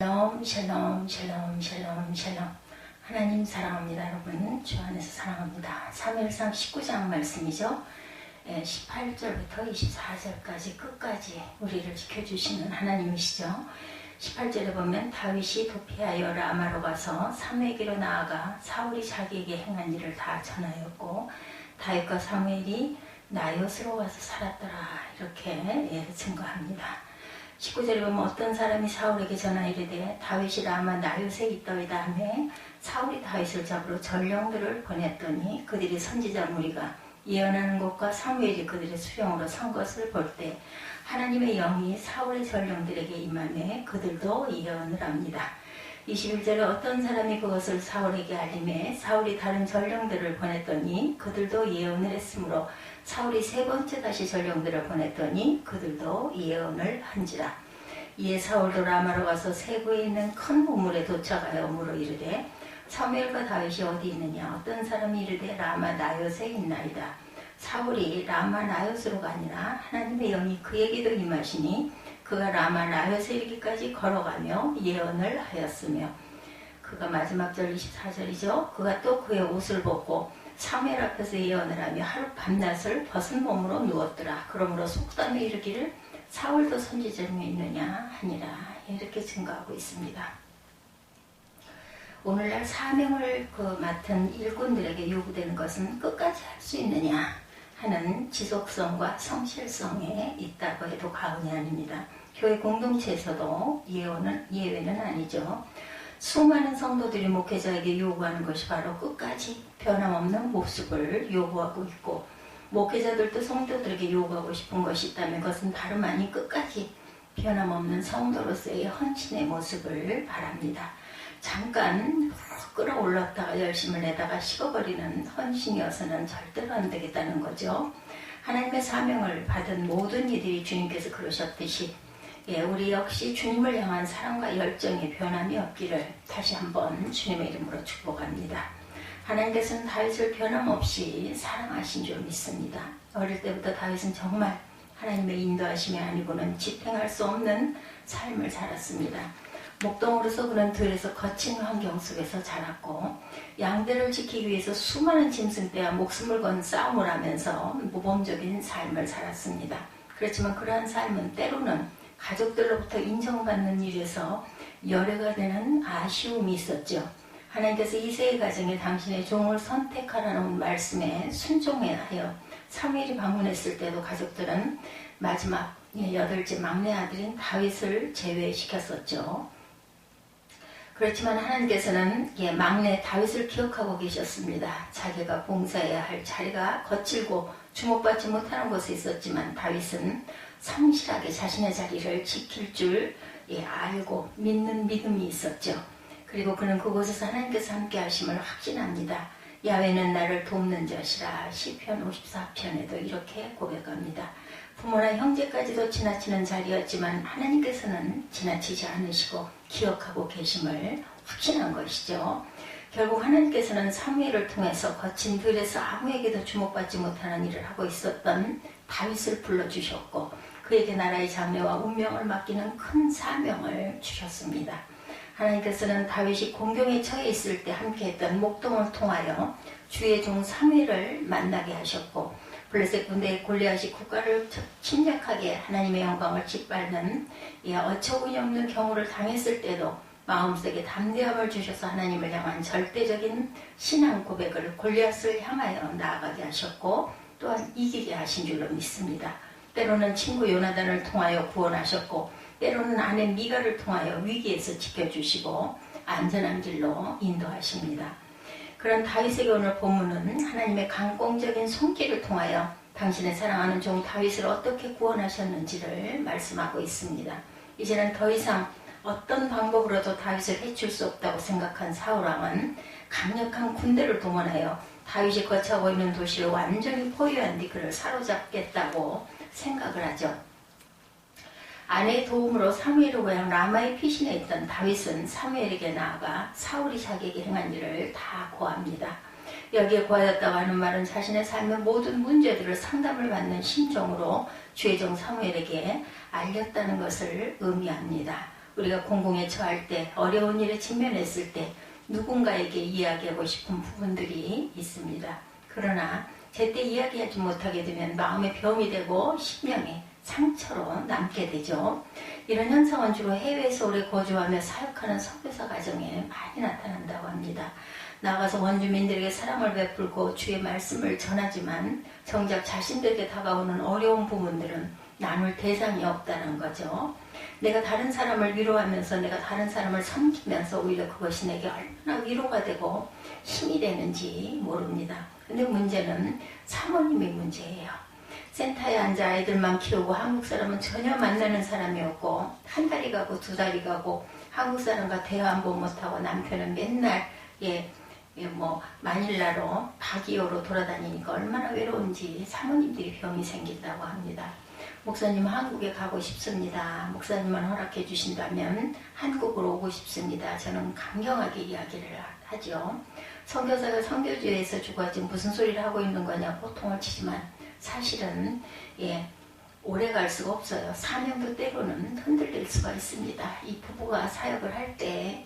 샬롬 샬롬 샬롬 샬롬 샬롬. 하나님 사랑합니다. 여러분 주 안에서 사랑합니다. 사무엘상 19장 말씀이죠. 18절부터 24절까지 끝까지 우리를 지켜주시는 하나님이시죠. 18절에 보면 다윗이 도피하여 라마로 가서 사무엘에게로 나아가 사울이 자기에게 행한 일을 다 전하였고 다윗과 사무엘이 나요스로 와서 살았더라 이렇게 증거합니다. 19절에 보면 어떤 사람이 사울에게 전하 이르되 다윗이 라마 나요스에 있더이다 하며 사울이 다윗을 잡으러 전령들을 보냈더니 그들이 선지자 무리가 예언하는 것과 사무엘이 그들의 수령으로 선 것을 볼 때 하나님의 영이 사울의 전령들에게 임하며 그들도 예언을 합니다. 21절에 어떤 사람이 그것을 사울에게 알림해 사울이 다른 전령들을 보냈더니 그들도 예언을 했으므로 사울이 세 번째 다시 전령들을 보냈더니 그들도 예언을 한지라. 이에 사울도 라마로 가서 세구에 있는 큰 우물에 도착하여 물어 이르되 사무엘과 다윗이 어디 있느냐. 어떤 사람이 이르되 라마 나요스에 있나이다. 사울이 라마 나요스로가 아니라 하나님의 영이 그에게도 임하시니 그가 라마 나요스에 이르기까지 걸어가며 예언을 하였으며 그가 마지막 절 24절이죠. 그가 또 그의 옷을 벗고 사무엘 앞에서 예언을 하며 하루 밤낮을 벗은 몸으로 누웠더라. 그러므로 속담에 이르기를 사울도 선지자 중에 있느냐 하니라. 이렇게 증거하고 있습니다. 오늘날 사명을 맡은 일꾼들에게 요구되는 것은 끝까지 할 수 있느냐 하는 지속성과 성실성에 있다고 해도 과언이 아닙니다. 교회 공동체에서도 예외는 아니죠. 수많은 성도들이 목회자에게 요구하는 것이 바로 끝까지 변함없는 모습을 요구하고 있고 목회자들도 성도들에게 요구하고 싶은 것이 있다면 그것은 다름 아닌 끝까지 변함없는 성도로서의 헌신의 모습을 바랍니다. 잠깐 끌어올랐다가 열심을 내다가 식어버리는 헌신이어서는 절대로 안 되겠다는 거죠. 하나님의 사명을 받은 모든 이들이 주님께서 그러셨듯이 우리 역시 주님을 향한 사랑과 열정의 변함이 없기를 다시 한번 주님의 이름으로 축복합니다. 하나님께서는 다윗을 변함없이 사랑하신 줄 믿습니다. 어릴 때부터 다윗은 정말 하나님의 인도하심이 아니고는 지탱할 수 없는 삶을 살았습니다. 목동으로서 그는 들에서 거친 환경 속에서 자랐고 양들을 지키기 위해서 수많은 짐승떼와 목숨을 건 싸움을 하면서 모범적인 삶을 살았습니다. 그렇지만 그러한 삶은 때로는 가족들로부터 인정받는 일에서 열애가 되는 아쉬움이 있었죠. 하나님께서 이새의 가정에 당신의 종을 선택하라는 말씀에 순종하여 사무엘이 방문했을 때도 가족들은 마지막 8째 막내 아들인 다윗을 제외시켰었죠. 그렇지만 하나님께서는 막내 다윗을 기억하고 계셨습니다. 자기가 봉사해야 할 자리가 거칠고 주목받지 못하는 곳에 있었지만 다윗은 성실하게 자신의 자리를 지킬 줄 알고 믿는 믿음이 있었죠. 그리고 그는 그곳에서 하나님께서 함께 하심을 확신합니다. 야훼는 나를 돕는 자시라. 시편 54편에도 이렇게 고백합니다. 부모나 형제까지도 지나치는 자리였지만 하나님께서는 지나치지 않으시고 기억하고 계심을 확신한 것이죠. 결국 하나님께서는 사무엘을 통해서 거친 들에서 아무에게도 주목받지 못하는 일을 하고 있었던 다윗을 불러주셨고 그에게 나라의 장래와 운명을 맡기는 큰 사명을 주셨습니다. 하나님께서는 다윗이 공경에 처해 있을 때 함께했던 목동을 통하여 주의 종 사무엘을 만나게 하셨고 블레셋 군대의 골리앗이 국가를 침략하게 하나님의 영광을 짓밟는 어처구니 없는 경우를 당했을 때도 마음속에 담대함을 주셔서 하나님을 향한 절대적인 신앙 고백을 골리앗을 향하여 나아가게 하셨고 또한 이기게 하신 줄로 믿습니다. 때로는 친구 요나단을 통하여 구원하셨고 때로는 아내 미가를 통하여 위기에서 지켜주시고 안전한 길로 인도하십니다. 그런 다윗에게 오늘 본문은 하나님의 강공적인 손길을 통하여 당신의 사랑하는 종 다윗을 어떻게 구원하셨는지를 말씀하고 있습니다. 이제는 더 이상 어떤 방법으로도 다윗을 해칠 수 없다고 생각한 사울왕은 강력한 군대를 동원하여 다윗이 거처하고 있는 도시를 완전히 포위한 뒤 그를 사로잡겠다고 생각을 하죠. 아내의 도움으로 사무엘의 고향 라마의 피신에 있던 다윗은 사무엘에게 나아가 사울이 자기에게 행한 일을 다 고합니다. 여기에 고하였다고 하는 말은 자신의 삶의 모든 문제들을 상담을 받는 심정으로 주의 종 사무엘에게 알렸다는 것을 의미합니다. 우리가 공공에 처할 때, 어려운 일에 직면했을 때 누군가에게 이야기하고 싶은 부분들이 있습니다. 그러나 제때 이야기하지 못하게 되면 마음의 병이 되고 심령의 상처로 남게 되죠. 이런 현상은 주로 해외에서 오래 거주하며 사역하는 선교사 가정에 많이 나타난다고 합니다. 나가서 원주민들에게 사랑을 베풀고 주의 말씀을 전하지만 정작 자신들에게 다가오는 어려운 부분들은 나눌 대상이 없다는 거죠. 내가 다른 사람을 위로하면서 내가 다른 사람을 섬기면서 오히려 그것이 내게 얼마나 위로가 되고 힘이 되는지 모릅니다. 근데 문제는 사모님의 문제예요. 센터에 앉아 아이들만 키우고 한국 사람은 전혀 만나는 사람이 없고 한 달이 가고 두 달이 가고 한국 사람과 대화 한 번 못하고 남편은 맨날 마닐라로 바기오로 돌아다니니까 얼마나 외로운지 사모님들이 병이 생긴다고 합니다. 목사님 한국에 가고 싶습니다. 목사님만 허락해 주신다면 한국으로 오고 싶습니다. 저는 강경하게 이야기를 하죠. 선교사가 선교지에서 주고 지금 무슨 소리를 하고 있는 거냐 호통을 치지만 사실은 오래 갈 수가 없어요. 사명도 때로는 흔들릴 수가 있습니다. 이 부부가 사역을 할 때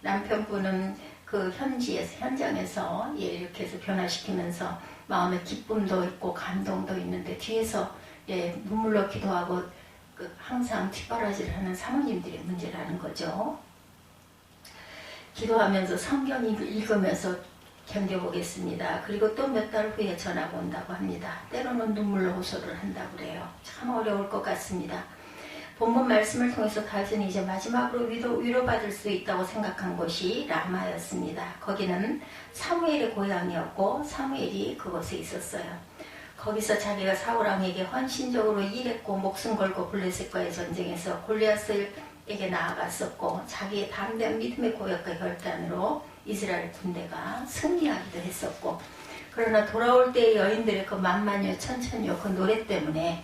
남편분은 그 현장에서 이렇게 해서 변화시키면서 마음의 기쁨도 있고 감동도 있는데 뒤에서 눈물로 기도하고 항상 뒷바라지를 하는 사모님들의 문제라는 거죠. 기도하면서 성경 읽으면서 견뎌보겠습니다. 그리고 또 몇 달 후에 전화가 온다고 합니다. 때로는 눈물로 호소를 한다고 그래요. 참 어려울 것 같습니다. 본문 말씀을 통해서 다윗은 이제 마지막으로 위로받을 수 있다고 생각한 곳이 라마였습니다. 거기는 사무엘의 고향이었고 사무엘이 그곳에 있었어요. 거기서 자기가 사울왕에게 헌신적으로 일했고 목숨 걸고 블레셋과의 전쟁에서 골리앗에게 나아갔었고 자기의 담대한 믿음의 고역과 결단으로 이스라엘 군대가 승리하기도 했었고 그러나 돌아올 때의 여인들의 그 만만여 천천히요 그 노래 때문에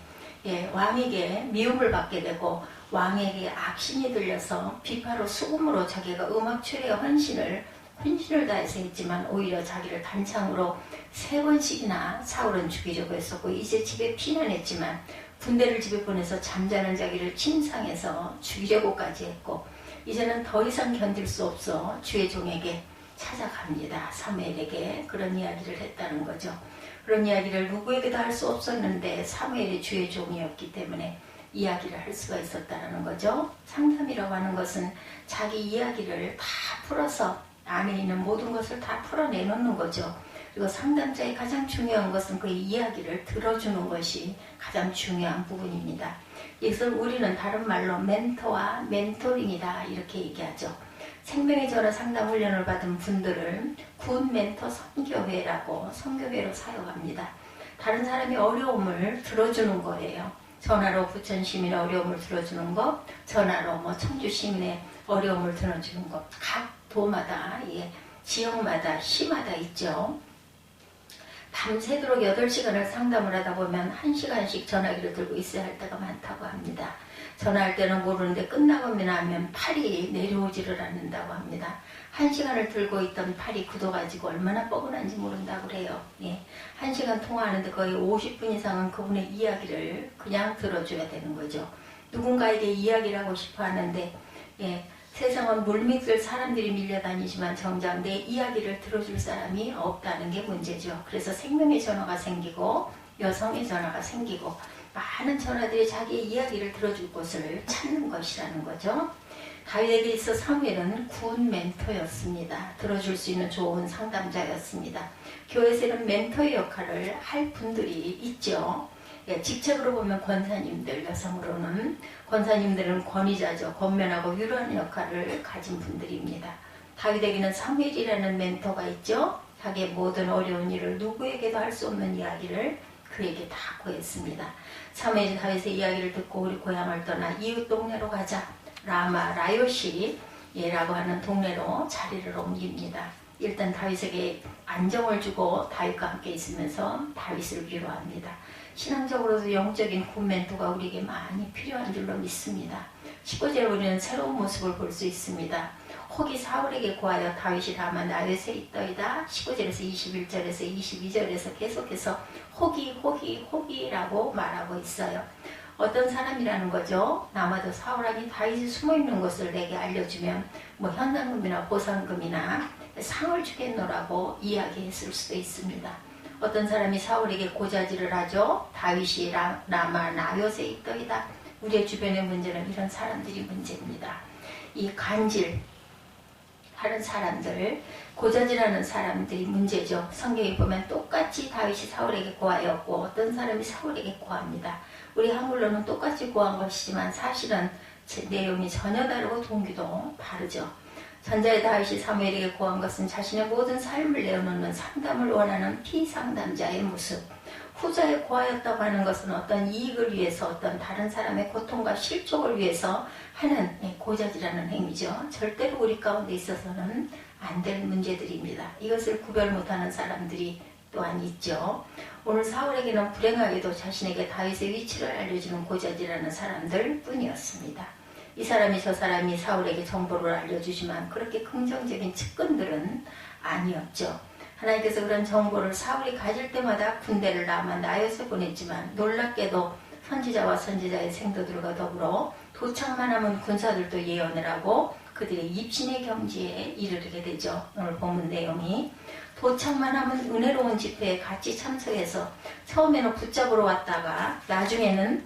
왕에게 미움을 받게 되고 왕에게 악신이 들려서 비파로 수금으로 자기가 음악 출에 헌신을 다해서 했지만 오히려 자기를 단창으로 3번씩이나 사울은 죽이려고 했었고 이제 집에 피난했지만 군대를 집에 보내서 잠자는 자기를 침상해서 죽이려고까지 했고 이제는 더 이상 견딜 수 없어 주의 종에게 찾아갑니다. 사무엘에게 그런 이야기를 했다는 거죠. 그런 이야기를 누구에게도 할 수 없었는데 사무엘이 주의 종이었기 때문에 이야기를 할 수가 있었다는 거죠. 상담이라고 하는 것은 자기 이야기를 다 풀어서 안에 있는 모든 것을 다 풀어내놓는 거죠. 그리고 상담자의 가장 중요한 것은 그 이야기를 들어주는 것이 가장 중요한 부분입니다. 이것을 우리는 다른 말로 멘토와 멘토링이다 이렇게 얘기하죠. 생명의 전화 상담 훈련을 받은 분들을 군 멘토 선교회라고 선교회로 사용합니다. 다른 사람의 어려움을 들어주는 거예요. 전화로 부천 시민의 어려움을 들어주는 것, 전화로 청주 시민의 어려움을 들어주는 것. 각 도마다 지역마다 시마다 있죠. 밤새도록 8시간을 상담을 하다 보면 1시간씩 전화기를 들고 있어야 할 때가 많다고 합니다. 전화할 때는 모르는데 끝나고 나면 팔이 내려오지를 않는다고 합니다. 1시간을 들고 있던 팔이 굳어가지고 얼마나 뻐근한지 모른다고 그래요. 1시간 통화하는데 거의 50분 이상은 그분의 이야기를 그냥 들어줘야 되는 거죠. 누군가에게 이야기를 하고 싶어 하는데 세상은 물밑을 사람들이 밀려다니지만 정작 내 이야기를 들어줄 사람이 없다는 게 문제죠. 그래서 생명의 전화가 생기고 여성의 전화가 생기고 많은 전화들이 자기의 이야기를 들어줄 곳을 찾는 것이라는 거죠. 다윗에게 있어 사무엘은 군 멘토였습니다. 들어줄 수 있는 좋은 상담자였습니다. 교회에서는 멘토의 역할을 할 분들이 있죠. 직책으로 보면 권사님들, 여성으로는 권사님들은 권위자죠. 권면하고 위로하는 역할을 가진 분들입니다. 다윗에게는 사무엘이라는 멘토가 있죠. 자기의 모든 어려운 일을 누구에게도 할 수 없는 이야기를 그에게 다 구했습니다. 사무엘이 다윗의 이야기를 듣고 우리 고향을 떠나 이웃 동네로 가자. 라마 라요시라고 하는 동네로 자리를 옮깁니다. 일단 다윗에게 안정을 주고 다윗과 함께 있으면서 다윗을 위로합니다. 신앙적으로도 영적인 군 멘토가 우리에게 많이 필요한 줄로 믿습니다. 19절에 우리는 새로운 모습을 볼 수 있습니다. 혹이 사울에게 구하여 다윗이 라마 나요세 있더이다. 19절에서 21절에서 22절에서 계속해서 혹이라고 말하고 있어요. 어떤 사람이라는 거죠. 아마도 사울왕이 다윗이 숨어있는 곳을 내게 알려주면 뭐 현상금이나 보상금이나 상을 주겠노라고 이야기했을 수도 있습니다. 어떤 사람이 사울에게 고자질을 하죠. 다윗이 라마 나요스에 있더이다. 우리의 주변의 문제는 이런 사람들이 문제입니다. 이 간질 하는 사람들, 고자질하는 사람들이 문제죠. 성경에 보면 똑같이 다윗이 사울에게 고하였고 어떤 사람이 사울에게 고합니다. 우리 한글로는 똑같이 고한 것이지만 사실은 내용이 전혀 다르고 동기도 다르죠. 전자의 다윗이 사무엘에게 고한 것은 자신의 모든 삶을 내어놓는 상담을 원하는 피상담자의 모습. 후자에 고하였다고 하는 것은 어떤 이익을 위해서 어떤 다른 사람의 고통과 실족을 위해서 하는 고자질하는 행위죠. 절대로 우리 가운데 있어서는 안 될 문제들입니다. 이것을 구별 못하는 사람들이 또한 있죠. 오늘 사울에게는 불행하게도 자신에게 다윗의 위치를 알려주는 고자질하는 사람들 뿐이었습니다. 이 사람이 저 사람이 사울에게 정보를 알려주지만 그렇게 긍정적인 측근들은 아니었죠. 하나님께서 그런 정보를 사울이 가질 때마다 군대를 라마 나요스에 보냈지만 놀랍게도 선지자와 선지자의 생도들과 더불어 도착만 하면 군사들도 예언을 하고 그들의 입신의 경지에 이르게 되죠. 오늘 본문 내용이 도착만 하면 은혜로운 집회에 같이 참석해서 처음에는 붙잡으러 왔다가 나중에는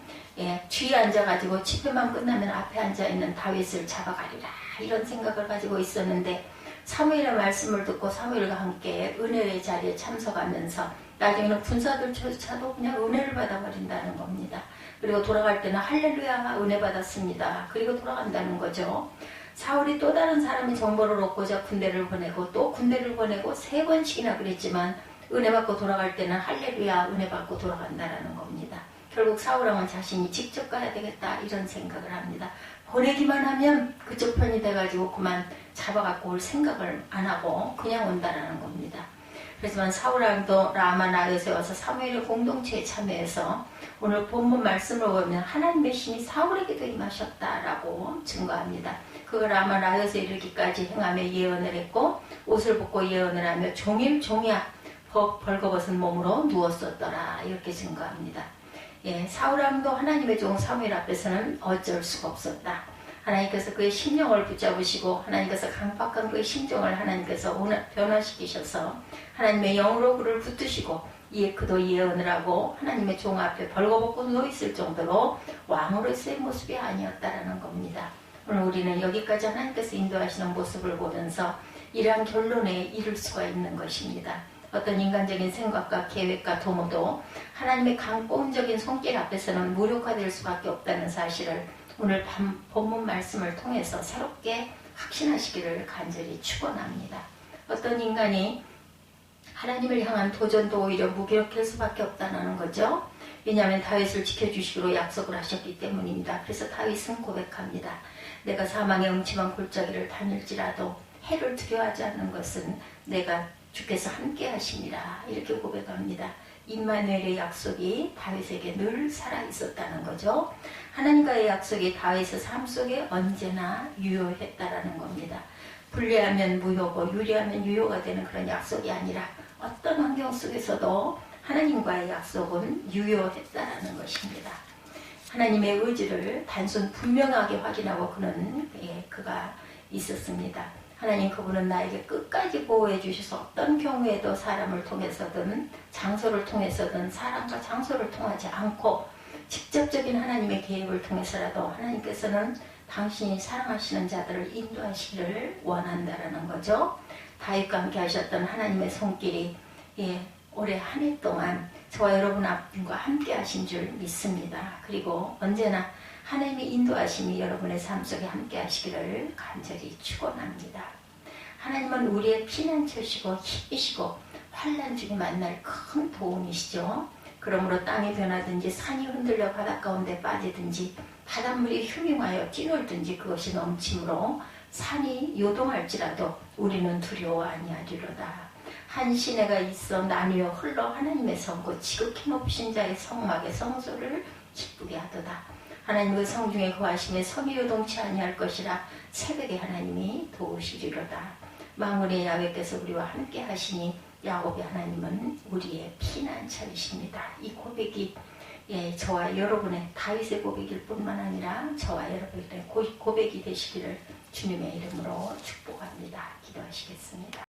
뒤에 앉아가지고 집회만 끝나면 앞에 앉아있는 다윗을 잡아가리라 이런 생각을 가지고 있었는데 사무엘의 말씀을 듣고 사무엘과 함께 은혜의 자리에 참석하면서 나중에는 군사들조차도 그냥 은혜를 받아버린다는 겁니다. 그리고 돌아갈 때는 할렐루야 은혜 받았습니다. 그리고 돌아간다는 거죠. 사울이 또 다른 사람이 정보를 얻고자 군대를 보내고 또 군대를 보내고 3번씩이나 그랬지만 은혜 받고 돌아갈 때는 할렐루야 은혜 받고 돌아간다는 겁니다. 결국 사울왕은 자신이 직접 가야 되겠다 이런 생각을 합니다. 보내기만 하면 그쪽 편이 돼가지고 그만 잡아갖고 올 생각을 안 하고 그냥 온다라는 겁니다. 그렇지만 사울왕도 라마 나요스에 와서 사무엘의 공동체에 참여해서 오늘 본문 말씀을 보면 하나님의 신이 사울에게도 임하셨다라고 증거합니다. 그 라마 나요스에 이르기까지 행하며 예언을 했고 옷을 벗고 예언을 하며 종일 종야 벌거벗은 몸으로 누웠었더라 이렇게 증거합니다. 사울왕도 하나님의 종 사무엘 앞에서는 어쩔 수가 없었다. 하나님께서 그의 심령을 붙잡으시고 하나님께서 강팍한 그의 심정을 하나님께서 변화시키셔서 하나님의 영으로 그를 붙드시고 이에 그도 예언을 하고 하나님의 종 앞에 벌거벗고 누워있을 정도로 왕으로서의 모습이 아니었다라는 겁니다. 오늘 우리는 여기까지 하나님께서 인도하시는 모습을 보면서 이러한 결론에 이를 수가 있는 것입니다. 어떤 인간적인 생각과 계획과 도모도 하나님의 강권적인 손길 앞에서는 무력화될 수밖에 없다는 사실을 오늘 본문 말씀을 통해서 새롭게 확신하시기를 간절히 축원합니다. 어떤 인간이 하나님을 향한 도전도 오히려 무기력할 수밖에 없다는 거죠. 왜냐하면 다윗을 지켜주시기로 약속을 하셨기 때문입니다. 그래서 다윗은 고백합니다. 내가 사망의 음침한 골짜기를 다닐지라도 해를 두려워하지 않는 것은 내가 주께서 함께 하시니라 이렇게 고백합니다. 임마누엘의 약속이 다윗에게 늘 살아있었다는 거죠. 하나님과의 약속이 다윗의 삶 속에 언제나 유효했다라는 겁니다. 불리하면 무효고 유리하면 유효가 되는 그런 약속이 아니라 어떤 환경 속에서도 하나님과의 약속은 유효했다라는 것입니다. 하나님의 의지를 단순 분명하게 확인하고 그가 있었습니다. 하나님 그분은 나에게 끝까지 보호해 주셔서 어떤 경우에도 사람을 통해서든 장소를 통해서든 사람과 장소를 통하지 않고 직접적인 하나님의 계획을 통해서라도 하나님께서는 당신이 사랑하시는 자들을 인도하시기를 원한다라는 거죠. 다윗과 함께 하셨던 하나님의 손길이 올해 한 해 동안 저와 여러분과 함께 하신 줄 믿습니다. 그리고 언제나 하나님의 인도하심이 여러분의 삶 속에 함께 하시기를 간절히 축원합니다. 하나님은 우리의 피난처시고 힘이시고 환난 중에 만날 큰 도움이시죠. 그러므로 땅이 변하든지 산이 흔들려 바닷 가운데 빠지든지 바닷물이 흉흉하여 뛰놀든지 그것이 넘침으로 산이 요동할지라도 우리는 두려워 아니하리로다. 한 시내가 있어 나뉘어 흘러 하나님의 성고 지극히 높으신 자의 성막의 성소를 기쁘게 하도다. 하나님의 성중에 거하심에 성이 요동치 아니할 것이라 새벽에 하나님이 도우시리로다. 만군의 야훼께서 우리와 함께 하시니 야곱의 하나님은 우리의 피난처이십니다. 이 고백이 예, 저와 여러분의 다윗의 고백일 뿐만 아니라 저와 여러분의 고백이 되시기를 주님의 이름으로 축복합니다. 기도하시겠습니다.